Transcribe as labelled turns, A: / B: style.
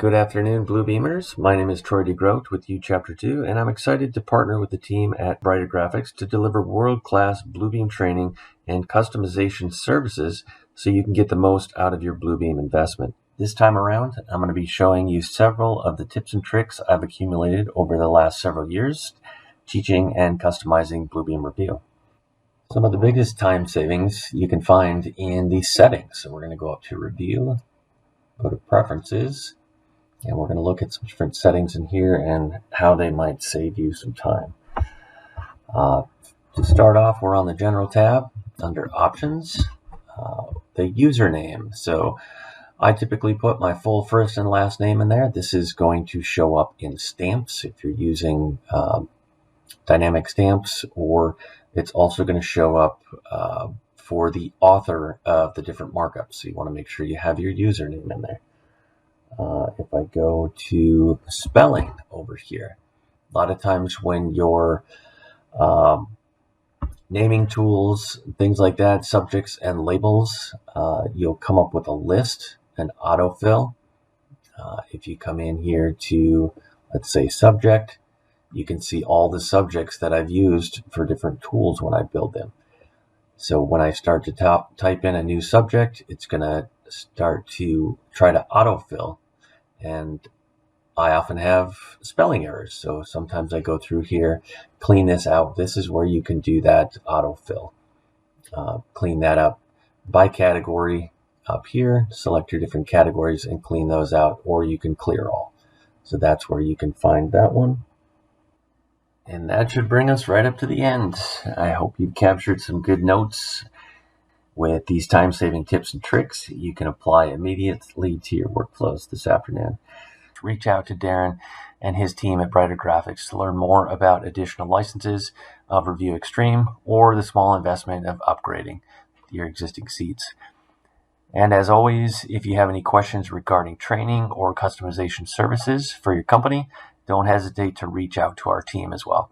A: Good afternoon, Bluebeamers. My name is Troy DeGroot with U Chapter 2, and I'm excited to partner with the team at Brighter Graphics to deliver world-class Bluebeam training and customization services so you can get the most out of your Bluebeam investment. This time around, I'm going to be showing you several of the tips and tricks I've accumulated over the last several years teaching and customizing Bluebeam Revu. Some of the biggest time savings you can find in the settings. So we're going to go up to Review, go to Preferences, and we're going to look at some different settings in here and how they might save you some time. To start off, we're on the General tab under Options, the username. So I typically put my full first and last name in there. This is going to show up in stamps if you're using dynamic stamps, or it's also going to show up for the author of the different markups. So you want to make sure you have your username in there. If I go to spelling over here, a lot of times when you're naming tools, things like that, subjects and labels, you'll come up with a list, an autofill. If you come in here to, let's say, subject, you can see all the subjects that I've used for different tools when I build them. So when I start to type in a new subject, it's going to start to try to autofill, and I often have spelling errors. So sometimes I go through here, clean this out. This is where you can do that autofill. Clean that up by category up here, select your different categories and clean those out, or you can clear all. So that's where you can find that one. And that should bring us right up to the end. I hope you've captured some good notes with these time-saving tips and tricks you can apply immediately to your workflows this afternoon. Reach out to Darren and his team at Brighter Graphics to learn more about additional licenses of Revu Extreme or the small investment of upgrading your existing seats. And as always, if you have any questions regarding training or customization services for your company, don't hesitate to reach out to our team as well.